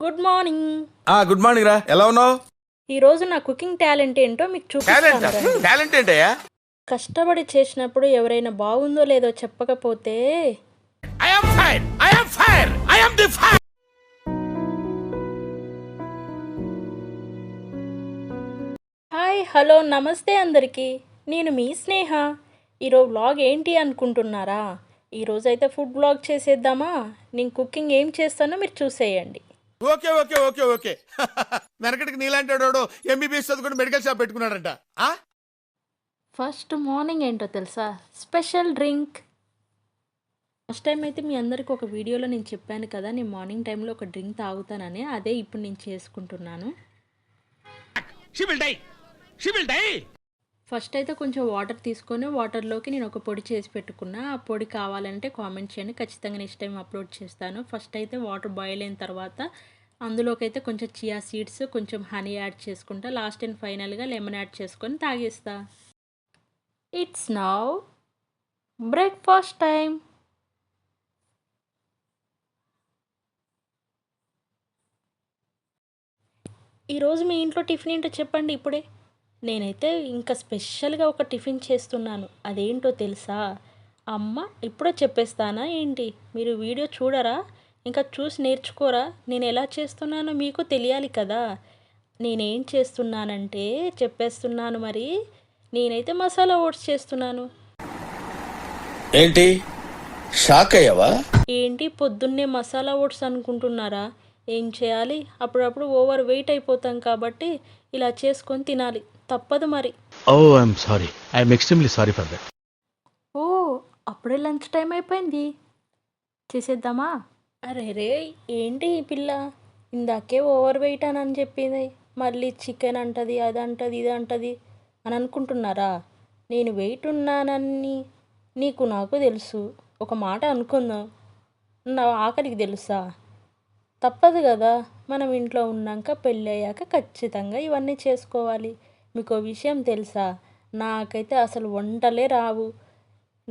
Good morning. Good morning రా, ఎలా ఉన్నావు? ఈ రోజు నా కుకింగ్ టాలెంట్ ఏంటో మీకు చూపిస్తాను రండి. టాలెంట్ ఏంటయ్యా? కష్టపడి చేసినప్పుడు ఎవరైనా బాగుందో లేదో చెప్పకపోతే హాయ్ హలో నమస్తే అందరికీ, నేను మీ స్నేహ. ఈరోజు వ్లాగ్ ఏంటి అనుకుంటున్నారా? ఈరోజు అయితే ఫుడ్ వ్లాగ్ చేసేద్దామా? నేను కుకింగ్ ఏం చేస్తానో మీరు చూసేయండి. ఓకే ఓకే ఓకే ఓకే వెనకటికి నీలాంటి ఎంబీబీఎస్ చదువుకుని మెడికల్ షాప్ పెట్టుకున్నాడంట. ఫస్ట్ మార్నింగ్ ఏంటో తెలుసా? Special drink. ఫస్ట్ టైం అయితే మీ అందరికి ఒక వీడియోలో నేను చెప్పాను కదా, నేను మార్నింగ్ టైంలో ఒక డ్రింక్ తాగుతానని. అదే ఇప్పుడు నేను చేసుకుంటున్నాను. ఫస్ట్ అయితే కొంచెం వాటర్ తీసుకొని వాటర్లోకి నేను ఒక పొడి చేసి పెట్టుకున్నా. ఆ పొడి కావాలంటే కామెంట్ చేయండి, ఖచ్చితంగా నెక్స్ట్ టైం అప్లోడ్ చేస్తాను. ఫస్ట్ అయితే వాటర్ బాయిల్ అయిన తర్వాత అందులోకి అయితే కొంచెం చియా సీడ్స్, కొంచెం హనీ యాడ్ చేసుకుంటా. లాస్ట్ అండ్ ఫైనల్గా లెమన్ యాడ్ చేసుకొని తాగేస్తా. It's now breakfast time. ఈరోజు మీ ఇంట్లో టిఫిన్ ఏంటో చెప్పండి ఇప్పుడే. నేనైతే ఇంకా స్పెషల్గా ఒక టిఫిన్ చేస్తున్నాను. అదేంటో తెలుసా? అమ్మ ఇప్పుడే చెప్పేస్తానా ఏంటి? మీరు వీడియో చూడరా? ఇంకా చూసి నేర్చుకోరా? నేను ఎలా చేస్తున్నానో మీకు తెలియాలి కదా. నేనేం చేస్తున్నానంటే చెప్పేస్తున్నాను మరి. నేనైతే మసాలా ఓట్స్ చేస్తున్నాను. ఏంటి షాక్ అయ్యావా? ఏంటి పొద్దున్నే మసాలా ఓట్స్ అనుకుంటున్నారా? ఏం చేయాలి, అప్పుడప్పుడు ఓవర్ వెయిట్ అయిపోతాం కాబట్టి ఇలా చేసుకొని తినాలి, తప్పదు మరి. I'm sorry, I'm extremely sorry for that. Oh, అప్పుడే లంచ్ టైం అయిపోయింది, చేసేద్దామా? అరే రే, ఏంటి ఈ పిల్ల ఇందాకే ఓవర్ వెయిట్ అని చెప్పింది, మళ్ళీ చికెన్ అంటది, అది అంటది, ఇది అంటది అని అనుకుంటున్నారా? నేను వెయిట్ ఉన్నానని నాకు తెలుసు. ఒక మాట అనుకుందాం, నా ఆఖరికి తెలుసా? తప్పదు కదా, మనం ఇంట్లో ఉన్నాక పెళ్ళి అయ్యాక ఖచ్చితంగా ఇవన్నీ చేసుకోవాలి. మీకు విషయం తెలుసా? నాకైతే అసలు వంటలే రావు.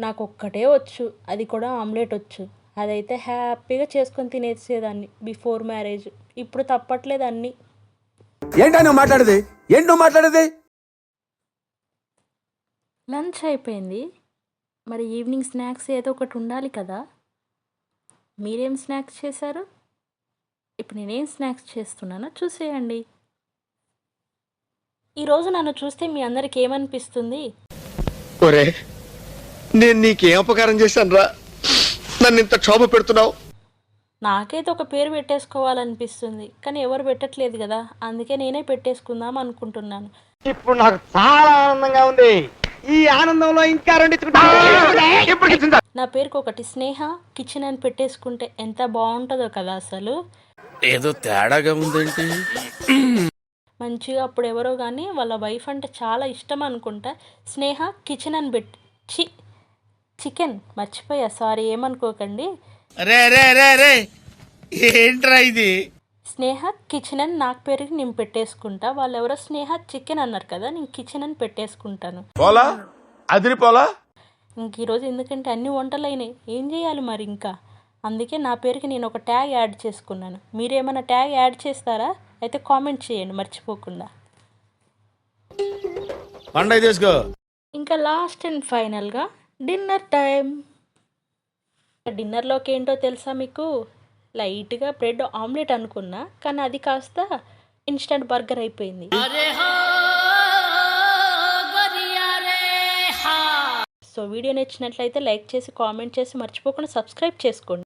నాకు ఒక్కటే వచ్చు, అది కూడా ఆమ్లెట్ వచ్చు. అదైతే హ్యాపీగా చేసుకొని తినేసేదాన్ని బిఫోర్ మ్యారేజ్. ఇప్పుడు తప్పట్లేదు అన్నీ. మాట్లాడేది లంచ్ అయిపోయింది, మరి ఈవినింగ్ స్నాక్స్ ఏదో ఒకటి ఉండాలి కదా. మీరేం స్నాక్స్ చేశారు? ఇప్పుడు నేనేం స్నాక్స్ చేస్తున్నానో చూసేయండి. ఈరోజు నన్ను చూస్తే మీ అందరికి ఏమనిపిస్తుంది? ఒరే, నేను నీకేం అపకారం చేశాను రా, నన్ను ఇంత క్షోభ పెడుతున్నావు? నాకైతే ఒక పేరు పెట్టేసుకోవాలనిపిస్తుంది, కానీ ఎవరు పెట్టట్లేదు కదా, అందుకే నేనే పెట్టేసుకుందాం అనుకుంటున్నాను. ఇప్పుడు నాకు చాలా ఆనందంగా ఉంది. ఈ ఆనందంలో ఇంకా నా పేరుకి ఒకటి స్నేహ కిచెన్ అని పెట్టేసుకుంటే ఎంత బాగుంటుందో కదా. అసలు ఏదో తేడాగా ఉందేంటి? మంచిగా అప్పుడు ఎవరో కానీ వాళ్ళ వైఫ్ అంటే చాలా ఇష్టం అనుకుంటా, స్నేహ కిచెన్ అని పెట్టి చికెన్ మర్చిపోయా, సారీ ఏమనుకోకండి. ఏంట్రా ఇది? స్నేహ కిచెన్ అని నాకు పేరుకి నేను పెట్టేసుకుంటా. వాళ్ళు ఎవరో స్నేహ చికెన్ అన్నారు కదా, నేను కిచెన్ అని పెట్టేసుకుంటాను. పోలా అదిరిపోలా. ఇంక ఈరోజు ఎందుకంటే అన్ని వంటలు అయినాయి, ఏం చేయాలి మరి ఇంకా. అందుకే నా పేరుకి నేను ఒక ట్యాగ్ యాడ్ చేసుకున్నాను. మీరేమైనా ట్యాగ్ యాడ్ చేస్తారా? అయితే కామెంట్ చేయండి మర్చిపోకుండా. పండగ చేసుకో. ఇంకా లాస్ట్ అండ్ ఫైనల్గా డిన్నర్ టైం. డిన్నర్లోకి ఏంటో తెలుసా మీకు? లైట్గా బ్రెడ్ ఆమ్లెట్ అనుకున్నా, కానీ అది కాస్త ఇన్స్టంట్ బర్గర్ అయిపోయింది. సో వీడియో నచ్చినట్లయితే లైక్ చేసి కామెంట్ చేసి మర్చిపోకుండా సబ్స్క్రైబ్ చేసుకోండి.